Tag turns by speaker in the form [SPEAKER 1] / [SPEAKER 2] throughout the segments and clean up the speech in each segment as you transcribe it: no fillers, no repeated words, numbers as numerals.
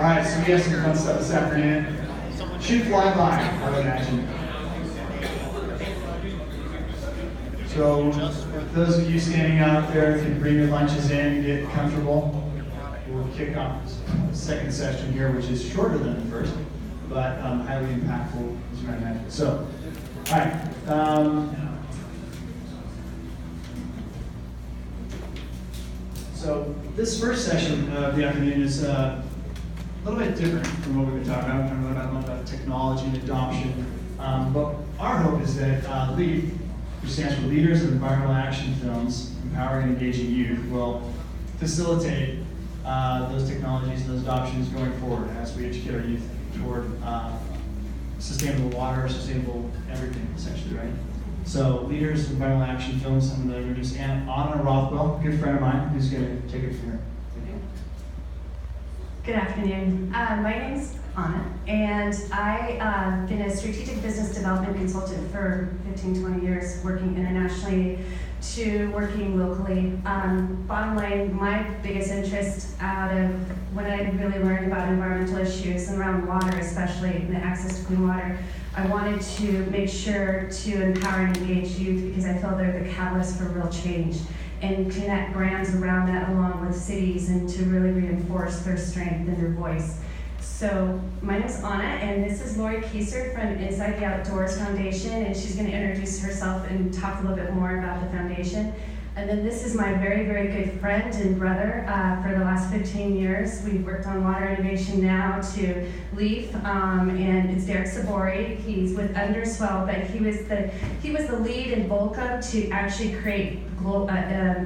[SPEAKER 1] All right, so we have some fun stuff this afternoon. Should fly by, I would imagine. So, those of you standing out there can bring your lunches in, get comfortable. We'll kick off the second session here, which is shorter than the first, but highly impactful, as you might imagine. So, all right. So this first session of the afternoon is a little bit different from what we've been talking about. We're talking about technology and adoption. But our hope is that LEAD, which stands for Leaders of Environmental Action Films, Empowering and Engaging Youth, will facilitate those technologies and those adoptions going forward as we educate our youth toward sustainable water, sustainable everything, essentially, right? So, Leaders of Environmental Action Films, I'm going to introduce Anna Rothwell, a good friend of mine, who's going to take it from here.
[SPEAKER 2] Good afternoon. My name's Anna, and I've been a strategic business development consultant for 15, 20 years, working internationally to working locally. Bottom line, my biggest interest out of when I really learned about environmental issues and around water, especially and the access to clean water, I wanted to make sure to empower and engage youth because I feel they're the catalyst for real change and connect brands around that along with cities and to really reinforce their strength and their voice. So my name is Anna, and this is Lori Kieser from Inside the Outdoors Foundation, and she's going to introduce herself and talk a little bit more about the foundation. And then this is my very, very good friend and brother for the last 15 years. We've worked on water innovation now to LEAF, and it's Derek Sabori. He's with Underswell, but he was the lead in Volcom to actually create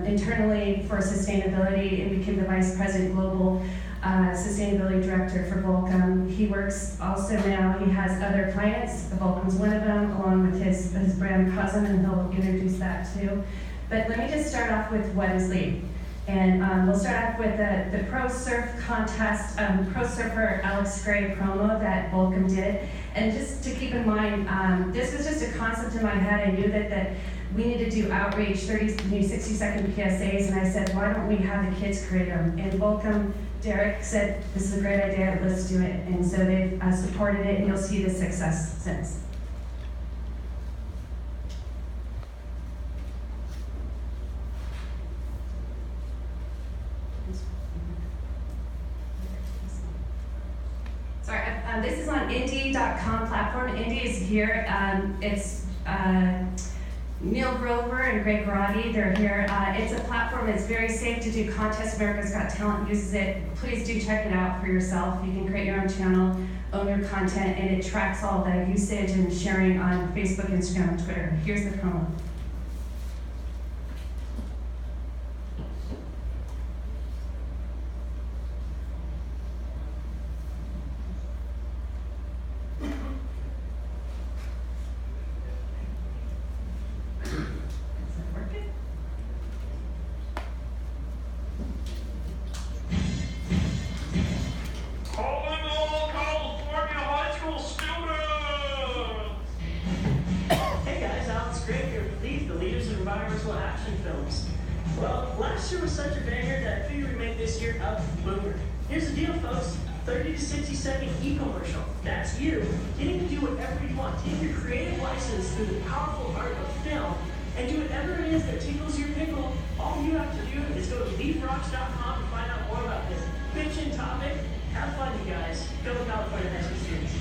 [SPEAKER 2] internally for sustainability, and became the vice president global sustainability director for Volcom. He works also now, he has other clients, Volcom's one of them, along with his brand Cousin, and he'll introduce that too. But let me just start off with what is LEAD. And we'll start off with the Pro Surf contest, Pro Surfer Alex Gray promo that Volcom did. And just to keep in mind, this was just a concept in my head. I knew that we need to do outreach, 60-second PSAs, and I said, why don't we have the kids create them? And Volcom, Derek said, this is a great idea, let's do it. And so they've supported it, and you'll see the success since. Sorry, this is on Indie.com platform. Indie is here. It's Neil Grover and Greg Garati, they're here. It's a platform that's very safe to do contests. America's Got Talent uses it. Please do check it out for yourself. You can create your own channel, own your content, and it tracks all the usage and sharing on Facebook, Instagram, and Twitter. Here's the promo.
[SPEAKER 3] Well, last year was such a banger that I figured we'd make this year up boomer. Here's the deal, folks. 30 to 60-second e-commercial. That's you getting to do whatever you want. Take your creative license through the powerful art of film and do whatever it is that tickles your pickle. All you have to do is go to leafrocks.com to find out more about this bitchin' topic. Have fun, you guys. Go look out for your next experience.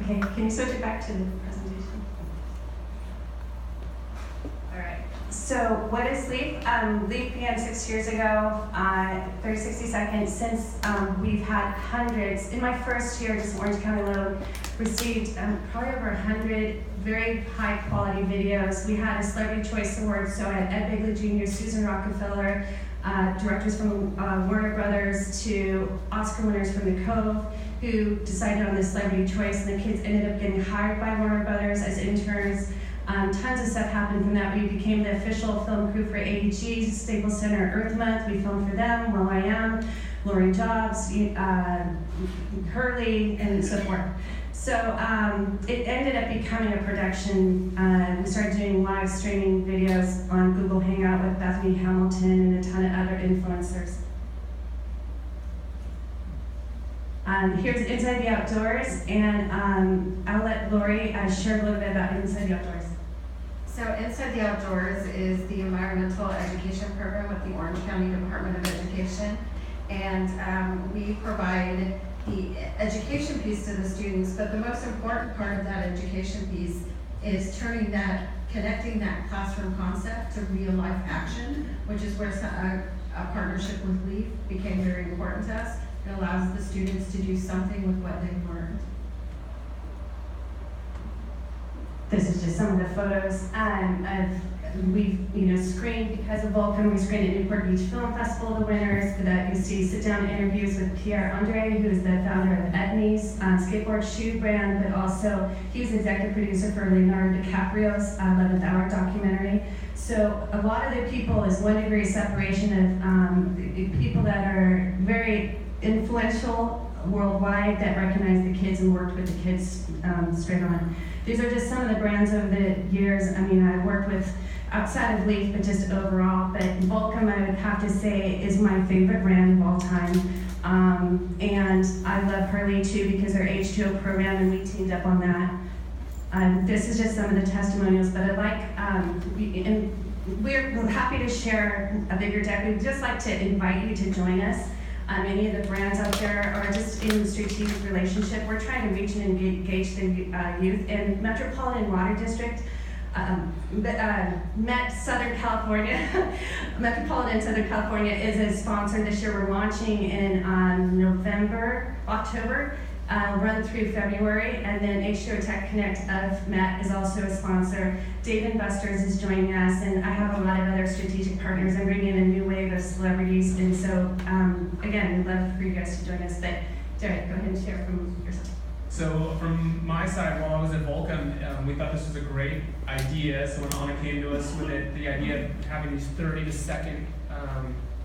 [SPEAKER 2] Okay, can you switch it back to the presentation? All right. So what is LEAP? LEAP began 6 years ago, 30, 60 seconds. Since we've had hundreds, in my first year, just Orange County alone, received probably over 100 very high quality videos. We had a Celebrity Choice Award, so I had Ed Begley Jr., Susan Rockefeller, directors from Warner Brothers to Oscar winners from The Cove, who decided on this Celebrity Choice, and the kids ended up getting hired by Warner Brothers as interns. Tons of stuff happened from that. We became the official film crew for AEG, Staples Center Earth Month. We filmed for them, will.i.am, Lori Jobs, Hurley, and so forth. So it ended up becoming a production. We started doing live streaming videos on Google Hangout with Bethany Hamilton and a ton of other influencers. Here's Inside the Outdoors, and I'll let Lori share a little bit about Inside the Outdoors.
[SPEAKER 4] So Inside the Outdoors is the environmental education program with the Orange County Department of Education. And we provide the education piece to the students, but the most important part of that education piece is connecting that classroom concept to real life action, which is where a partnership with LEAF became very important to us. It allows the students to do something with what they've learned.
[SPEAKER 2] This is just some of the photos we've screened because of Volcom. We screened at Newport Beach Film Festival, the winners. That you see sit-down interviews with Pierre Andre, who is the founder of Etnies skateboard shoe brand, but also he was executive producer for Leonardo DiCaprio's 11th Hour documentary. So a lot of the people is 1 degree separation of people that are very influential worldwide that recognize the kids and worked with the kids straight on. These are just some of the brands over the years. I mean, I've worked with outside of LEAF, but just overall. But Volcom, I would have to say, is my favorite brand of all time. And I love Hurley too because their H2O program, and we teamed up on that. This is just some of the testimonials, but I like, we're happy to share a bigger deck. We'd just like to invite you to join us. Any of the brands out there are just in strategic relationship. We're trying to reach and engage the youth. In Metropolitan Water District, Met Southern California, Metropolitan Southern California is a sponsor this year. We're launching in October, run through February, and then H2O Tech Connect of Met is also a sponsor. Dave & Buster's is joining us, and I have a lot of other strategic partners. I'm bringing in a new wave of celebrities, and so again, we'd love for you guys to join us. But Derek, go ahead and share from yourself.
[SPEAKER 5] So from my side, while I was at Volcom, we thought this was a great idea. So when Anna came to us with it, the idea of having these 30-second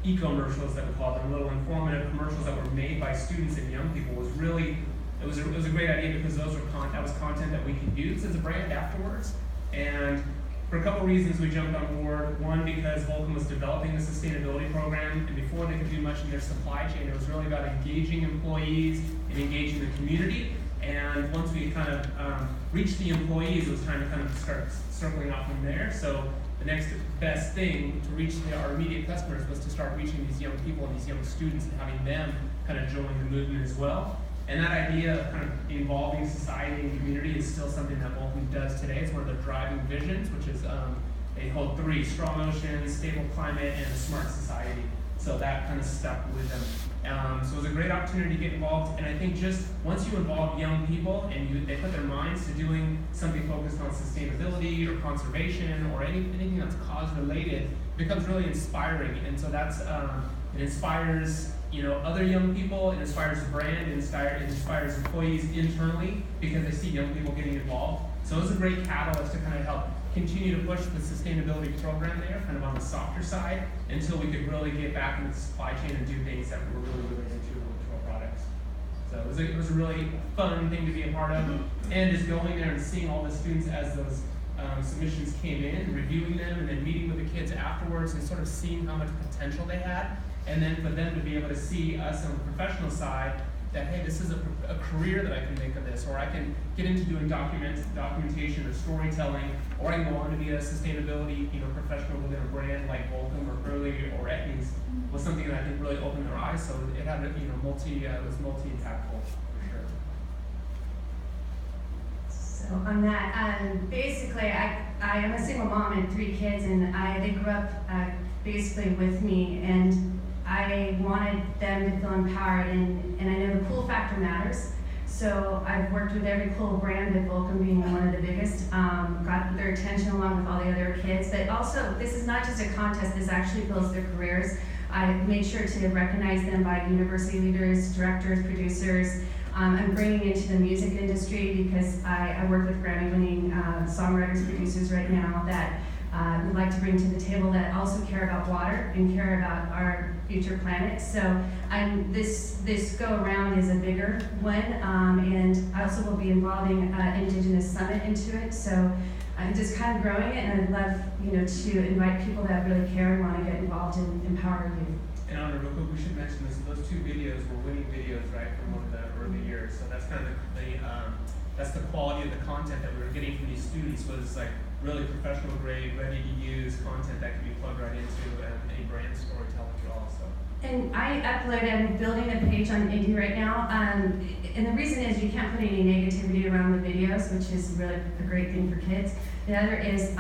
[SPEAKER 5] eco-commercials that we call them, little informative commercials that were made by students and young people was really, it was a great idea because that was content that we could use as a brand afterwards. And for a couple reasons we jumped on board. One, because Volcom was developing the sustainability program, and before they could do much in their supply chain, it was really about engaging employees and engaging the community. And once we kind of reached the employees, it was time to kind of start circling out from there. So the next best thing to reach our immediate customers was to start reaching these young people and these young students and having them kind of join the movement as well. And that idea of kind of involving society and community is still something that Volcom does today. It's one of their driving visions, which is they hold 3: strong oceans, stable climate, and a smart society. So that kind of stuck with them. So it was a great opportunity to get involved, and I think just once you involve young people and they put their minds to doing something focused on sustainability or conservation or anything that's cause related, it becomes really inspiring. And so that's it inspires other young people, it inspires the brand, it inspires employees internally because they see young people getting involved. So it was a great catalyst to kind of help continue to push the sustainability program there, kind of on the softer side, until we could really get back into the supply chain and do things that we were really into our products. So it was a really fun thing to be a part of, and just going there and seeing all the students as those submissions came in, and reviewing them, and then meeting with the kids afterwards and sort of seeing how much potential they had, and then for them to be able to see us on the professional side that, hey, this is a career that I can make of this, or I can get into doing documentation or storytelling, or I can go on to be a sustainability professional within a brand like Volcom or Hurley or Etnies, was something that I think really opened their eyes. So it had it was multi-impactful for sure.
[SPEAKER 2] So on that, basically, I am a single mom and 3 kids, and they grew up basically with me, and I wanted them to feel empowered, and I know the cool factor matters. So I've worked with every cool brand, with Volcom being one of the biggest, got their attention along with all the other kids. But also, this is not just a contest, this actually builds their careers. I made sure to recognize them by university leaders, directors, producers. I'm bringing into the music industry because I work with Grammy-winning songwriters, producers right now that would like to bring to the table that also care about water and care about our future planet. So this go around is a bigger one, and I also will be involving Indigenous Summit into it. So I'm just kind of growing it, and I'd love to invite people that really care and want to get involved and empower youth.
[SPEAKER 5] And on a real quick, we should mention this. Those 2 videos were winning videos, right, from one of the early years. So that's kind of that's the quality of the content that we were getting from these students, was like really professional grade, ready to use content that can be plugged right into any brand storytelling at all. So. And
[SPEAKER 2] I I'm building a page on Indie right now, and the reason is you can't put any negativity around the videos, which is really a great thing for kids. The other is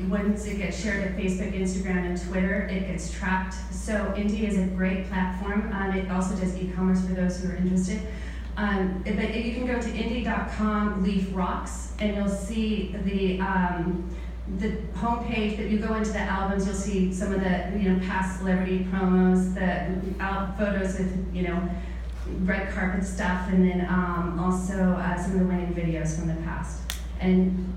[SPEAKER 2] once it gets shared at Facebook, Instagram, and Twitter, it gets tracked. So Indie is a great platform. It also does e-commerce for those who are interested. But you can go to indie.com Leaf Rocks, and you'll see the homepage. That you go into the albums, you'll see some of the past celebrity promos, the photos of red carpet stuff, and then also some of the winning videos from the past. And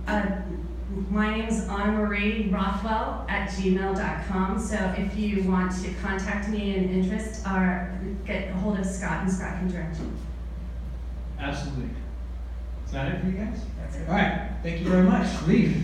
[SPEAKER 2] my name is Anna Marie Rothwell at gmail.com. So if you want to contact me in interest, or get a hold of Scott, and Scott can direct you.
[SPEAKER 1] Absolutely. Is that it for you guys?
[SPEAKER 5] That's it.
[SPEAKER 1] All right. Thank you very much. Leaf.